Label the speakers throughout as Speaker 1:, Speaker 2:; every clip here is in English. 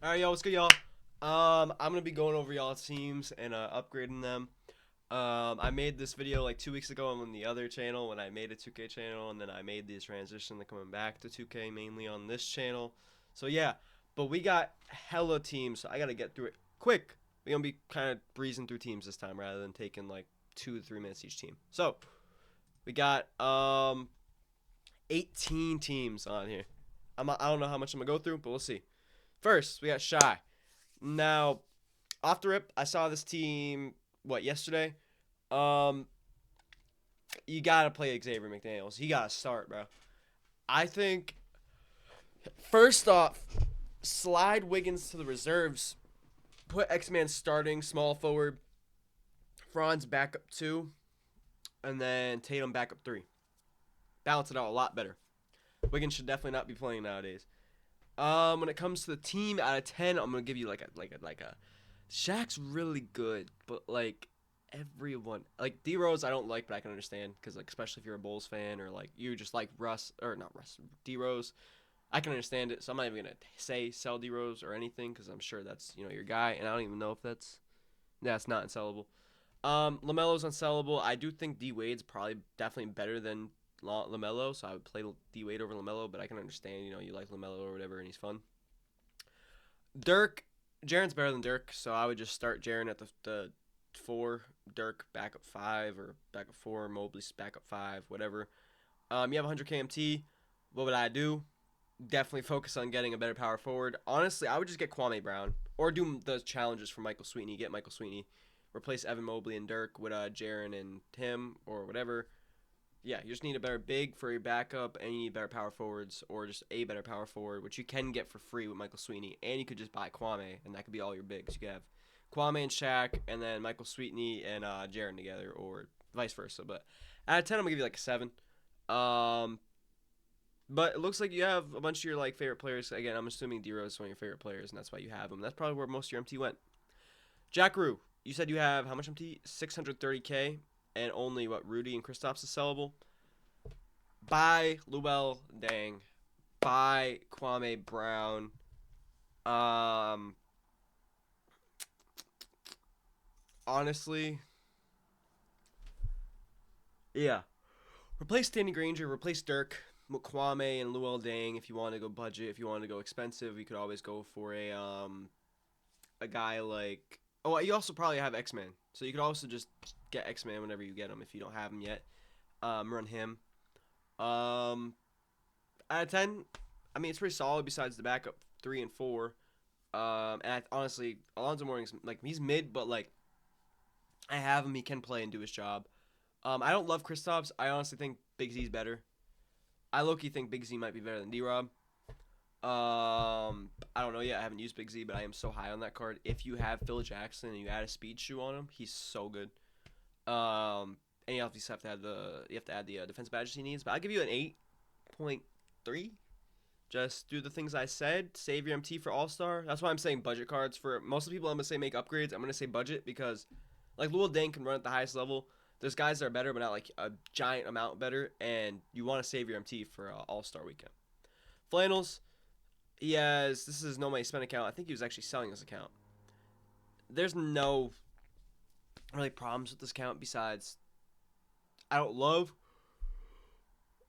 Speaker 1: All right, y'all. What's good, y'all? I'm gonna be going over y'all's teams and upgrading them. I made this video like 2 weeks ago on the other channel when I made a 2K channel, and then I made this transition to coming back to 2K mainly on this channel. So yeah, but we got hella teams, so I gotta get through it quick. We're gonna be kind of breezing through teams this time rather than taking like 2 to 3 minutes each team. So we got 18 teams on here. I don't know how much I'm gonna go through, but we'll see. First, we got Shy. Now, off the rip, I saw this team yesterday. Um, you gotta play Xavier McDaniels. He gotta start, bro. I think first off, slide Wiggins to the reserves. Put X-Man starting small forward. Franz back up 2, and then Tatum back up 3. Balance it out a lot better. Wiggins should definitely not be playing nowadays. When it comes to the team out of 10, I'm gonna give you like a. Shaq's really good, but like everyone, like D Rose, I don't like, but I can understand because like especially if you're a Bulls fan or like you just like Russ or not Russ, D Rose, I can understand it. So I'm not even gonna say sell D Rose or anything because I'm sure that's your guy, and I don't even know if that's not unsellable. Lamelo's unsellable. I do think D Wade's probably definitely better than Lamelo, so I would play D Wade over Lamelo, but I can understand you like Lamelo or whatever, and he's fun. Dirk, Jaren's better than Dirk, so I would just start Jaren at the 4, Dirk back up 5 or back up 4, Mobley's back up 5, whatever. You have 100 KMT. What would I do? Definitely focus on getting a better power forward. Honestly, I would just get Kwame Brown or do the challenges for Michael Sweetney. Get Michael Sweetney, replace Evan Mobley and Dirk with Jaren and Tim or whatever. Yeah, you just need a better big for your backup, and you need better power forwards, or just a better power forward, which you can get for free with Michael Sweetney. And you could just buy Kwame, and that could be all your bigs. You could have Kwame and Shaq, and then Michael Sweetney and Jaren together, or vice versa. But out of 10, I'm gonna give you like a 7. Um, but it looks like you have a bunch of your like favorite players. Again, I'm assuming D Rose is one of your favorite players, and that's why you have him. That's probably where most of your MT went. Jack Rue, you said you have how much MT? 630K, and only what Rudy and Kristaps is sellable. Buy Luell Dang. Buy Kwame Brown. Um, honestly, yeah. Replace Danny Granger. Replace Dirk, Kwame, and Luell Dang. If you want to go budget, if you want to go expensive, you could always go for a guy like. Oh, you also probably have X-Man, so you could also just get X-Man whenever you get him if you don't have him yet. Run him. Out of 10, I mean, it's pretty solid besides the backup 3 and 4. Honestly, Alonzo Mourning's, like, he's mid, but, like, I have him. He can play and do his job. I don't love Kristaps. I honestly think Big Z's better. I low-key think Big Z might be better than D-Rob. I don't know yet. I haven't used Big Z, but I am so high on that card. If you have Phil Jackson and you add a speed shoe on him, he's so good. And you obviously have to add the defense badges he needs. But I'll give you an 8.3. Just do the things I said. Save your MT for All-Star. That's why I'm saying budget cards. For most of the people, I'm going to say make upgrades. I'm going to say budget because, like, Luol Deng can run at the highest level. There's guys that are better, but not, like, a giant amount better. And you want to save your MT for All-Star weekend. Flannels. This is his no money spent account. I think he was actually selling this account. There's no really problems with this account besides I don't love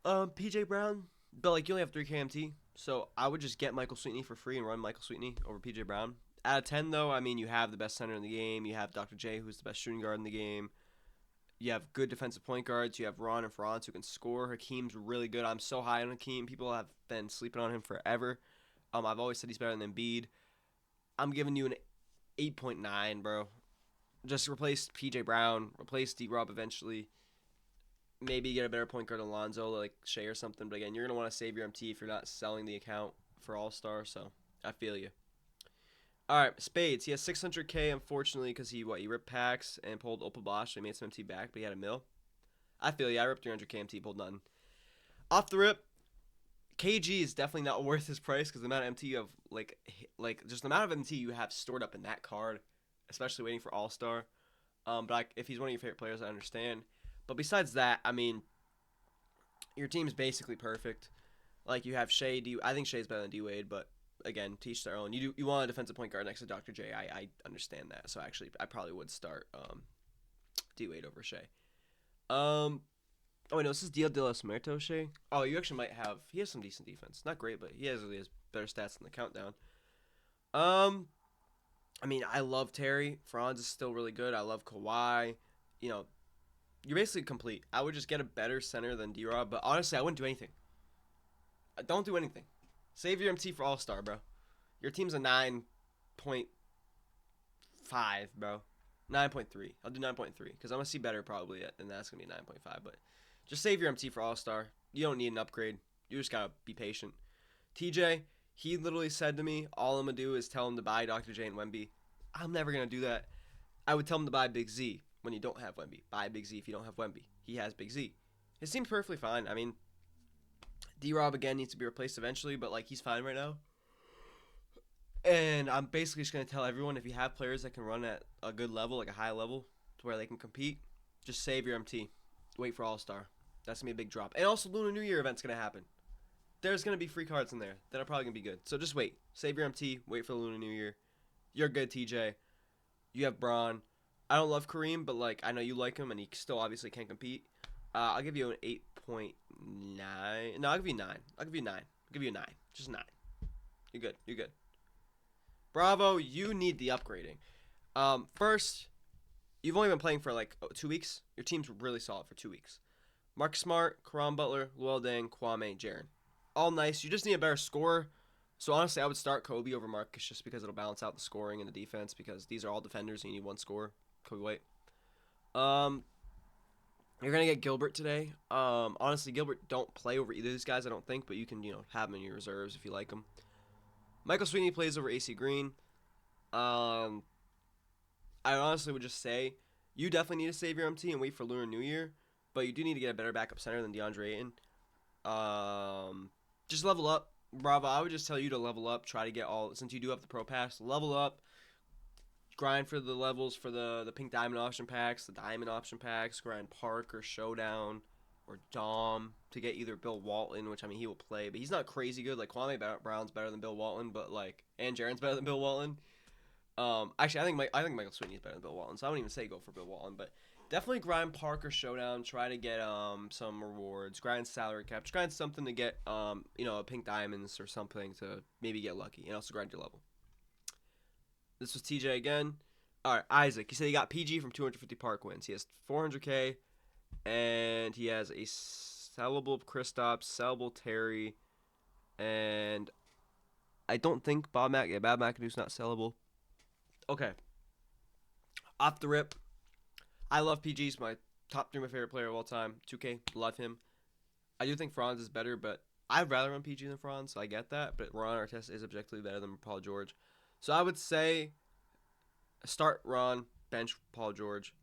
Speaker 1: PJ Brown, but, like, you only have 3 KMT. So I would just get Michael Sweetney for free and run Michael Sweetney over PJ Brown. Out of 10, though, I mean, you have the best center in the game. You have Dr. J, who's the best shooting guard in the game. You have good defensive point guards. You have Ron and Franz who can score. Hakeem's really good. I'm so high on Hakeem. People have been sleeping on him forever. I've always said he's better than Embiid. I'm giving you an 8.9, bro. Just replace PJ Brown. Replace D-Rob eventually. Maybe get a better point guard than Lonzo, like Shea or something. But again, you're going to want to save your MT if you're not selling the account for All-Star. So I feel you. All right, Spades. He has 600K, unfortunately, because he ripped packs and pulled Opal Bosch. He made some MT back, but he had a mill. I feel you. I ripped 300K MT, pulled nothing. Off the rip, KG is definitely not worth his price because the amount of MT you have, like just the amount of MT you have stored up in that card, especially waiting for All-Star. But if he's one of your favorite players, I understand. But besides that, I mean, your team is basically perfect. Like, you have Shea. I think Shea's better than D-Wade, but again, teach their own. You want a defensive point guard next to Dr. J. I understand that. So actually, I probably would start D Wade over Shea. Oh wait, no, this is Dia de los Muertos Shea. Oh, you actually might have. He has some decent defense. Not great, but he has better stats than the countdown. I mean, I love Terry. Franz is still really good. I love Kawhi. You know, you're basically complete. I would just get a better center than D-Rob, but honestly, I wouldn't do anything. Don't do anything. Save your MT for All-Star, bro. Your team's a 9.5, bro. 9.3. I'll do 9.3 because I'm going to see better probably, and that's going to be 9.5. But just save your MT for All-Star. You don't need an upgrade. You just got to be patient. TJ, he literally said to me, all I'm going to do is tell him to buy Dr. J and Wemby. I'm never going to do that. I would tell him to buy Big Z when you don't have Wemby. Buy Big Z if you don't have Wemby. He has Big Z. It seems perfectly fine. I mean, D-Rob, again, needs to be replaced eventually, but, like, he's fine right now. And I'm basically just going to tell everyone, if you have players that can run at a good level, like a high level, to where they can compete, just save your MT. Wait for All-Star. That's going to be a big drop. And also, Lunar New Year event's going to happen. There's going to be free cards in there that are probably going to be good. So just wait. Save your MT. Wait for the Lunar New Year. You're good, TJ. You have Braun. I don't love Kareem, but, like, I know you like him, and he still obviously can compete. I'll give you an 8.9. No, I'll give you 9. I'll give you 9. I'll give you a 9. Just 9. You're good. You're good. Bravo, you need the upgrading. First, you've only been playing for like 2 weeks. Your team's really solid for 2 weeks. Mark Smart, Karan Butler, Luol Deng, Kwame, Jaren. All nice. You just need a better scorer. So honestly, I would start Kobe over Marcus just because it'll balance out the scoring and the defense because these are all defenders and you need one scorer. Kobe White. You're gonna get Gilbert today. Honestly, Gilbert don't play over either of these guys, I don't think, but you can have him in your reserves if you like him. Michael Sweeney plays over AC Green. I honestly would just say you definitely need to save your MT and wait for Lunar New Year, but you do need to get a better backup center than DeAndre Ayton. Just level up. Bravo, I would just tell you to level up. Try to get since you do have the Pro Pass, level up. Grind for the levels for the Pink Diamond option packs, the Diamond option packs. Grind Park or Showdown or Dom to get either Bill Walton, which I mean he will play, but he's not crazy good. Like Kwame Brown's better than Bill Walton, but and Jaren's better than Bill Walton. Actually, I think Michael Sweeney's better than Bill Walton, so I wouldn't even say go for Bill Walton, but definitely grind Park or Showdown. Try to get some rewards. Grind salary cap. Just grind something to get Pink Diamonds or something to maybe get lucky, and also grind your level. This was TJ again. All right, Isaac. He said he got PG from 250 Park wins. He has 400K, and he has a sellable Kristaps, sellable Terry, and I don't think Bob McAdoo's not sellable. Okay. Off the rip, I love PG's my top 3 my favorite player of all time. 2K, love him. I do think Franz is better, but I'd rather run PG than Franz, so I get that. But Ron Artest is objectively better than Paul George. So I would say start Ron, bench Paul George.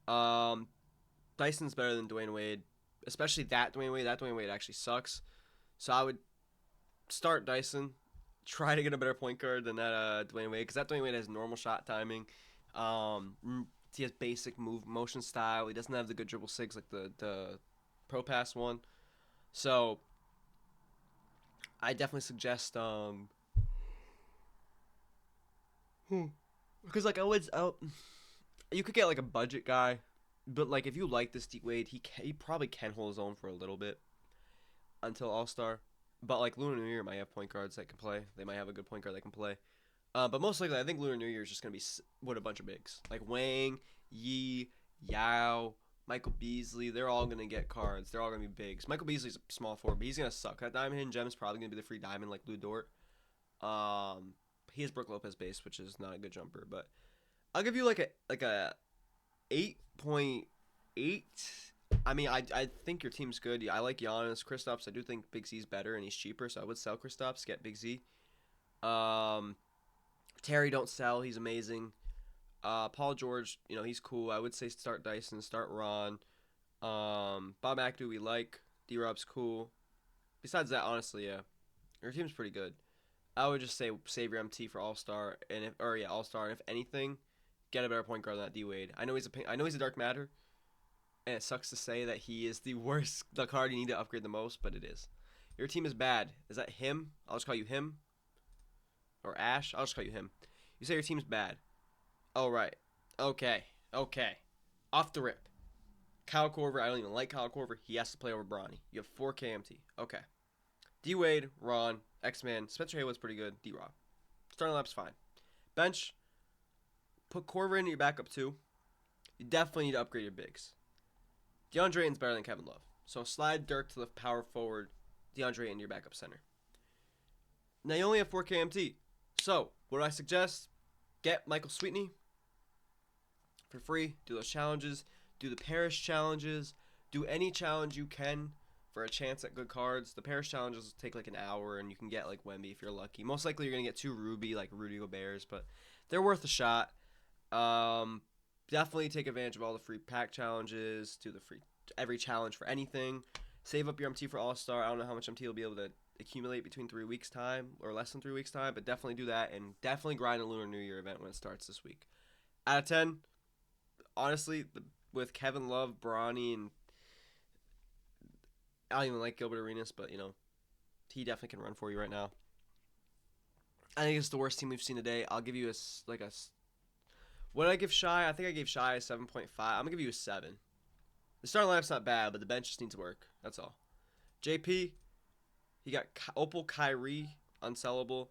Speaker 1: Dyson's better than Dwayne Wade, especially that Dwayne Wade. That Dwayne Wade actually sucks. So I would start Dyson, try to get a better point guard than that Dwayne Wade, because that Dwayne Wade has normal shot timing. He has basic motion style. He doesn't have the good dribble sigs like the Pro Pass one. So I definitely suggest because you could get like a budget guy, but like if you like this D Wade, he probably can hold his own for a little bit until All-Star. But like Lunar New Year might have point guards that can play. They might have a good point guard that can play. But most likely, I think Lunar New Year is just gonna be with a bunch of bigs like Wang, Yi, Yao, Michael Beasley. They're all gonna get cards. They're all gonna be bigs. Michael Beasley's a small forward, but he's gonna suck. That Diamond Hidden Gem is probably gonna be the free diamond like Lou Dort. He has Brook Lopez base, which is not a good jumper, but I'll give you like a 8.8. I mean, I think your team's good. I like Giannis, Kristaps. I do think Big Z's better and he's cheaper, so I would sell Kristaps, get Big Z. Terry, don't sell. He's amazing. Paul George, he's cool. I would say start Dyson, start Ron. Bob McAdoo, we like. D-Rob's cool. Besides that, honestly, yeah, your team's pretty good. I would just say save your MT for All-Star, All-Star, and if anything, get a better point guard than that D Wade. I know he's a dark matter, and it sucks to say that he is the card you need to upgrade the most, but it is. Your team is bad. Is that him? I'll just call you him. or Ash. I'll just call you him. You say your team's bad. Oh, right. Okay. Okay. Off the rip. Kyle Korver. I don't even like Kyle Korver. He has to play over Bronny. You have 4 KMT. Okay. D Wade, Ron, X-Man. Spencer Haywood's pretty good. D-Rob. Starting lineup's fine. Bench. Put Korver into your backup too. You definitely need to upgrade your bigs. DeAndre Ayton's better than Kevin Love. So slide Dirk to the power forward. DeAndre Ayton your backup center. Now you only have 4 KMT. So what do I suggest? Get Michael Sweetney for free. Do those challenges. Do the Parish challenges. Do any challenge you can for a chance at good cards. The Parish challenges take like an hour, and you can get like Wemby if you're lucky. Most likely you're going to get 2 Ruby, like Rudy Gobert's, but they're worth a shot. Definitely take advantage of all the free pack challenges. Do the free every challenge for anything. Save up your MT for All-Star. I don't know how much MT you'll be able to accumulate between 3 weeks' time or less than 3 weeks' time, but definitely do that, and definitely grind a Lunar New Year event when it starts this week. Out of 10, honestly, with Kevin Love, Bronny, and I don't even like Gilbert Arenas, but, you know, he definitely can run for you right now. I think it's the worst team we've seen today. I'll give you what did I give Shy? I think I gave Shy a 7.5. I'm going to give you a 7. The starting lineup's not bad, but the bench just needs work. That's all. JP, he got Opal, Kyrie, unsellable.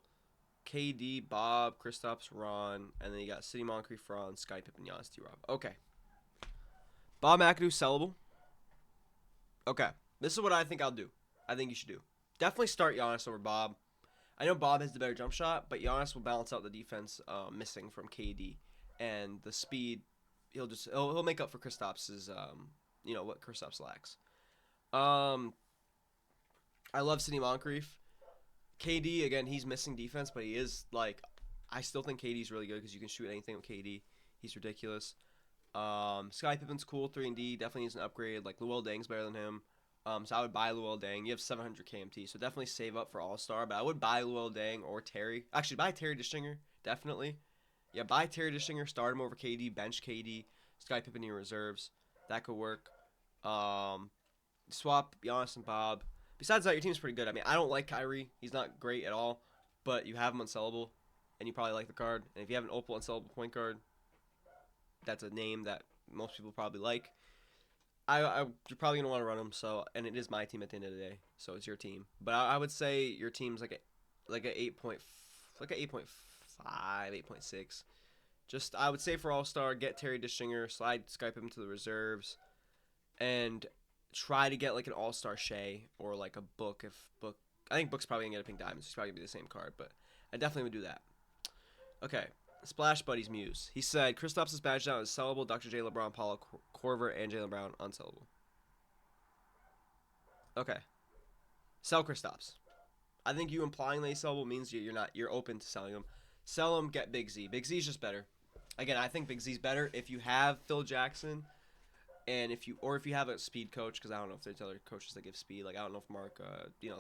Speaker 1: KD, Bob, Kristaps, Ron, and then you got City Moncrief, Ron, Sky Pippen, Giannis, T-Rob. Okay. Bob McAdoo, sellable. Okay. This is what I think I'll do. I think you should do. Definitely start Giannis over Bob. I know Bob has the better jump shot, but Giannis will balance out the defense missing from KD. And the speed, he'll make up for Kristaps's, what Kristaps lacks. I love City Moncrief. KD, again, he's missing defense, but he is, I still think KD's really good because you can shoot anything with KD. He's ridiculous. Sky Pippen's cool, 3-and-D. Definitely needs an upgrade. Like, Luol Deng's better than him. So I would buy Luol Deng. You have 700 KMT, so definitely save up for All-Star. But I would buy Luol Deng or Terry. Actually, buy Terry Dischinger, definitely. Yeah, buy Terry Dischinger, start him over KD, bench KD, Sky Pippen in your reserves. That could work. Swap Giannis and Bob. Besides that, your team's pretty good. I mean, I don't like Kyrie. He's not great at all. But you have him unsellable, and you probably like the card. And if you have an Opal unsellable point guard, that's a name that most people probably like. You're probably going to want to run him, and it is my team at the end of the day, so it's your team. But I would say your team's like a 8.5, 8.6. Just, I would say for All-Star, get Terry Dischinger, slide Skype him to the reserves, and try to get like an All-Star Shea or like a Book. I think Book's probably going to get a Pink Diamond, so he's probably going to be the same card, but I definitely would do that. Okay. Splash Buddies Muse. He said, Kristaps is badged out as sellable, Dr. J, LeBron, Paulo, Korver, and Jaylen Brown unsellable. Okay. Sell Kristaps. I think you implying that he's sellable means you're open to selling him. Sell him, get Big Z. Big Z's just better. Again, I think Big Z's better if you have Phil Jackson and if you have a speed coach, because I don't know if there's other coaches that give speed. Like, I don't know if Mark,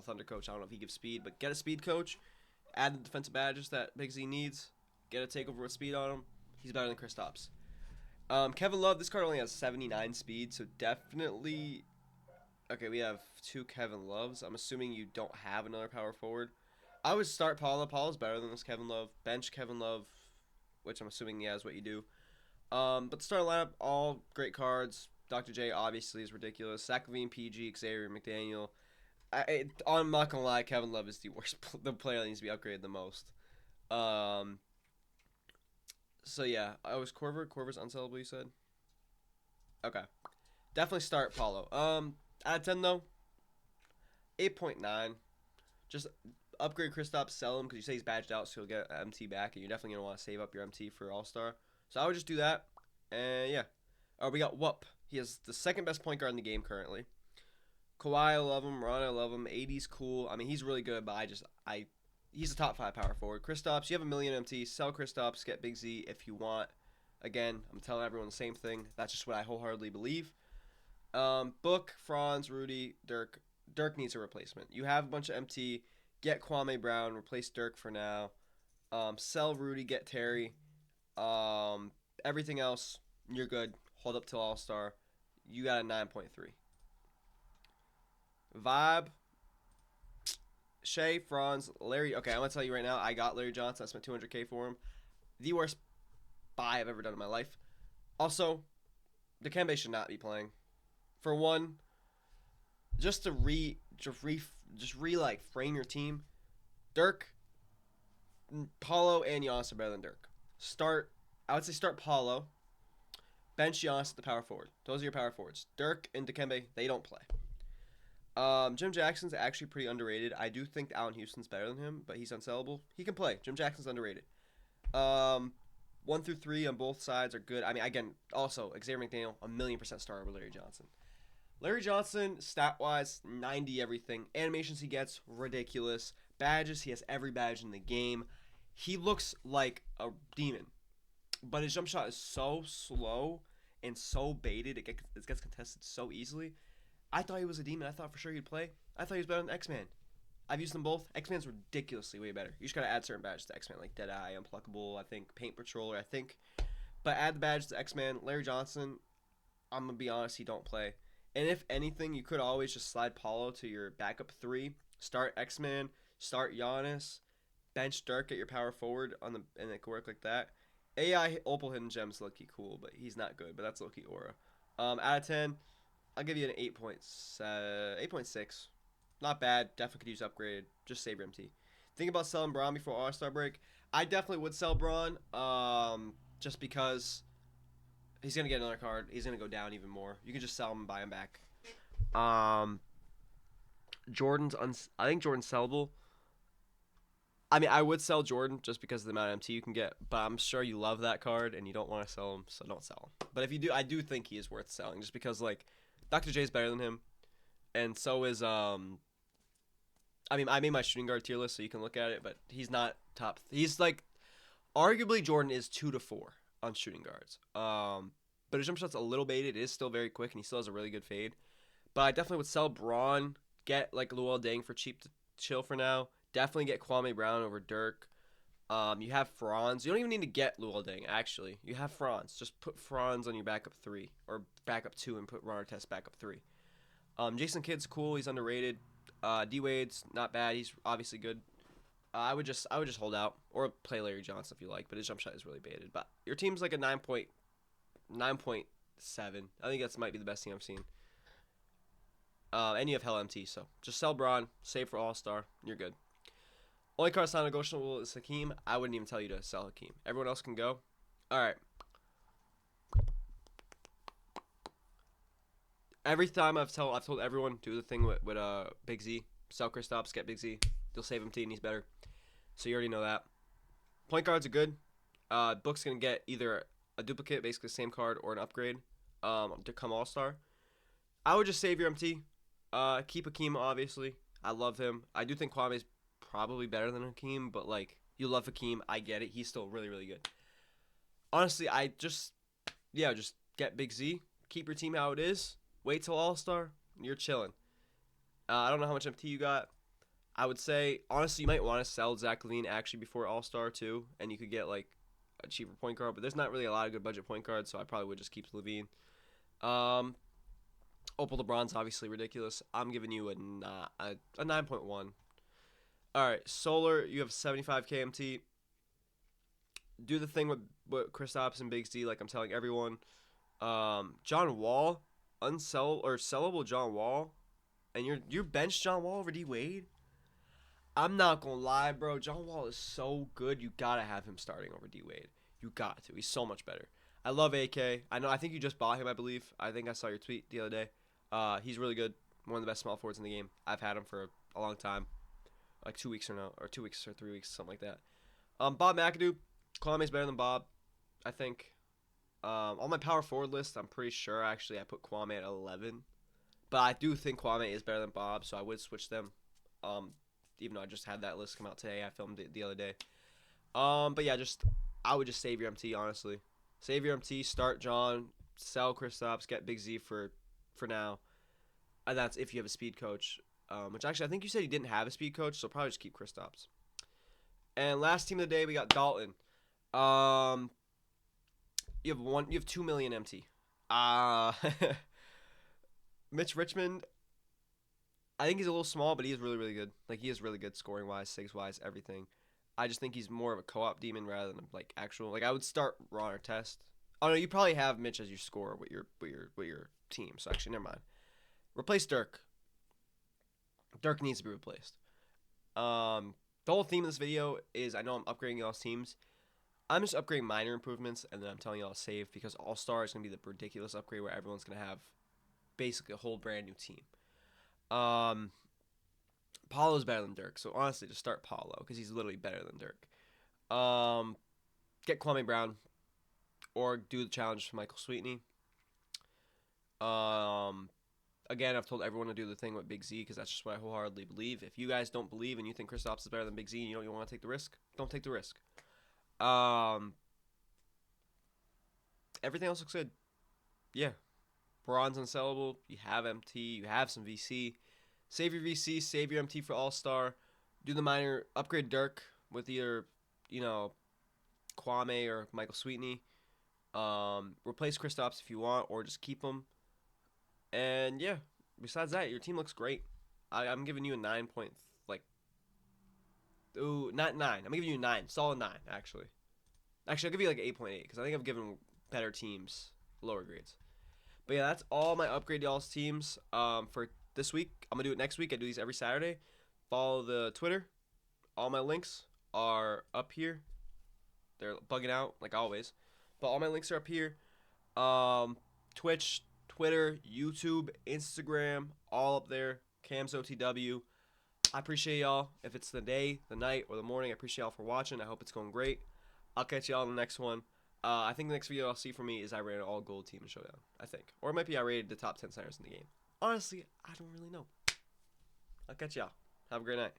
Speaker 1: Thunder coach, I don't know if he gives speed, but get a speed coach, add the defensive badges that Big Z needs. Get a takeover with speed on him. He's better than Kristaps. Kevin Love, this card only has 79 speed, so definitely... Okay, we have 2 Kevin Loves. I'm assuming you don't have another power forward. I would start Paula. Paula's better than this Kevin Love. Bench Kevin Love, which I'm assuming is what you do. But start lineup, all great cards. Dr. J obviously is ridiculous. Zach LaVine, PG, Xavier, McDaniel. I'm not going to lie, Kevin Love is the player that needs to be upgraded the most. So yeah, I was Korver's unsellable, you said? Okay. Definitely start Paulo. Out of 10 though, 8.9. Just upgrade Kristaps, sell him because you say he's badged out, so he'll get MT back, and you're definitely gonna want to save up your MT for All-Star. So I would just do that. And yeah. Oh, we got Whoop. He has the second best point guard in the game currently. Kawhi, I love him. Ron, I love him. AD's cool. I mean, he's really good, but he's a top 5 power forward. Kristaps, you have a million MT. Sell Kristaps, get Big Z if you want. Again, I'm telling everyone the same thing. That's just what I wholeheartedly believe. Book, Franz, Rudy, Dirk. Dirk needs a replacement. You have a bunch of MT. Get Kwame Brown. Replace Dirk for now. Sell Rudy. Get Terry. Everything else, you're good. Hold up till All-Star. You got a 9.3. Vibe. Shea, Franz, Larry. Okay, I'm gonna tell you right now. I got Larry Johnson. I spent 200K for him. The worst buy I've ever done in my life. Also, Dikembe should not be playing. For one, just to like frame your team. Dirk, Paulo, and Giannis are better than Dirk. I would say start Paulo. Bench Giannis at the power forward. Those are your power forwards. Dirk and Dikembe, they don't play. Jim Jackson's actually pretty underrated. I do think Allen Houston's better than him, but he's unsellable. He can play. Jim Jackson's underrated. 1 through 3 on both sides are good. I mean, again, also Xavier McDaniel, 1,000,000% starter with Larry Johnson. Larry Johnson, stat-wise, 90 everything. Animations he gets, ridiculous. Badges, he has every badge in the game. He looks like a demon. But his jump shot is so slow and so baited. It gets contested so easily. I thought he was a demon. I thought for sure he'd play. I thought he was better than X-Man. I've used them both. X-Man's ridiculously way better. You just gotta add certain badges to X-Man, like Deadeye, Unpluckable, I think, Paint Patroller, I think. But add the badge to X-Man. Larry Johnson, I'm gonna be honest, he don't play. And if anything, you could always just slide Paulo to your backup 3. Start X-Man, start Giannis, bench Dirk at your power forward and it could work like that. AI Opal Hidden Gems low-key cool, but he's not good. But that's low-key aura. Out of 10, I'll give you an 8.6. Not bad. Definitely could use upgraded. Just save your MT. Think about selling Braun before All-Star break. I definitely would sell Braun. Just because he's gonna get another card. He's gonna go down even more. You can just sell him and buy him back. I think Jordan's sellable. I mean, I would sell Jordan just because of the amount of MT you can get, but I'm sure you love that card and you don't want to sell him, so don't sell him. But if you do, I do think he is worth selling just because, like, Dr. J is better than him, and so is, I made my shooting guard tier list so you can look at it, but he's not top. He's, like, arguably Jordan is 2 to 4 on shooting guards. But his jump shot's a little baited. It is still very quick, and he still has a really good fade. But I definitely would sell Braun, get, like, Luol Deng for cheap to chill for now. Definitely get Kwame Brown over Dirk. You have Franz. You don't even need to get Luol Deng, actually. You have Franz. Just put Franz on your backup 3. Or backup 2 and put Runner Test backup 3. Jason Kidd's cool. He's underrated. D-Wade's not bad. He's obviously good. I would just hold out. Or play Larry Johnson if you like. But his jump shot is really baited. But your team's like a 9.7. I think that might be the best team I've seen. And you have Hell MT. So just sell Braun. Save for All-Star. You're good. Only card that's not negotiable is Hakeem. I wouldn't even tell you to sell Hakeem. Everyone else can go. All right. Every time I've told everyone, do the thing with Big Z. Sell Kristaps, get Big Z. You'll save him T and he's better. So you already know that. Point guards are good. Book's going to get either a duplicate, basically the same card, or an upgrade to come All-Star. I would just save your MT. Keep Hakeem, obviously. I love him. I do think Kwame's probably better than Hakeem, but, like, you love Hakeem. I get it. He's still really, really good. Honestly, just get Big Z. Keep your team how it is. Wait till All-Star. You're chilling. I don't know how much MT you got. I would say, honestly, you might want to sell Zach LaVine actually before All-Star, too, and you could get, like, a cheaper point guard, but there's not really a lot of good budget point guards, so I probably would just keep LaVine. Opal LeBron's obviously ridiculous. I'm giving you a 9.1. All right, Solar, you have 75 KMT. Do the thing with Kristaps and Big Z, like I'm telling everyone. John Wall, sellable John Wall, and you bench John Wall over D Wade. I'm not gonna lie, bro. John Wall is so good. You gotta have him starting over D Wade. You got to. He's so much better. I love AK. I think you just bought him. I believe. I think I saw your tweet the other day. He's really good. One of the best small forwards in the game. I've had him for a long time. Like 2 weeks or 2 weeks or 3 weeks, something like that. Bob McAdoo, Kwame's better than Bob, I think. On my power forward list, I'm pretty sure actually I put Kwame at 11, but I do think Kwame is better than Bob, so I would switch them. Even though I just had that list come out today, I filmed it the other day. But yeah, I would just save your MT honestly. Save your MT, start John, sell Kristaps, get Big Z for now, and that's if you have a speed coach. Which actually, I think you said you didn't have a speed coach, so probably just keep Kristaps. And last team of the day, we got Dalton. You have 2 million MT. Mitch Richmond. I think he's a little small, but he is really, really good. Like, he is really good scoring wise, SIGs wise, everything. I just think he's more of a co-op demon rather than like actual. Like, I would start Ron or Test. Oh no, you probably have Mitch as your scorer with your team. So actually, never mind. Replace Dirk. Dirk needs to be replaced. The whole theme of this video is I know I'm upgrading y'all's teams. I'm just upgrading minor improvements, and then I'm telling y'all to save because All Star is gonna be the ridiculous upgrade where everyone's gonna have basically a whole brand new team. Um, Paulo's better than Dirk, so honestly, just start Paulo because he's literally better than Dirk. Get Kwame Brown or do the challenge for Michael Sweetney. Again, I've told everyone to do the thing with Big Z because that's just what I wholeheartedly believe. If you guys don't believe and you think Kristaps is better than Big Z and you want to take the risk, don't take the risk. Everything else looks good. Yeah. Bronze unsellable. You have MT. You have some VC. Save your VC. Save your MT for All-Star. Do the minor. Upgrade Dirk with either, Kwame or Michael Sweetney. Replace Kristaps if you want, or just keep him. And yeah, besides that, your team looks great. I'm giving you a 9 point, ooh, not 9. I'm giving you a 9, solid 9 actually. Actually, I'll give you like 8.8 because I think I've given better teams lower grades. But yeah, that's all my upgrade y'all's teams for this week. I'm gonna do it next week. I do these every Saturday. Follow the Twitter. All my links are up here. They're bugging out like always, but all my links are up here. Twitch, Twitter, YouTube, Instagram, all up there. Cam's OTW. I appreciate y'all. If it's the day, the night, or the morning, I appreciate y'all for watching. I hope it's going great. I'll catch y'all in the next one. I think the next video I'll see from me is I rated an all gold team in Showdown. I think. Or it might be I rated the top 10 centers in the game. Honestly, I don't really know. I'll catch y'all. Have a great night.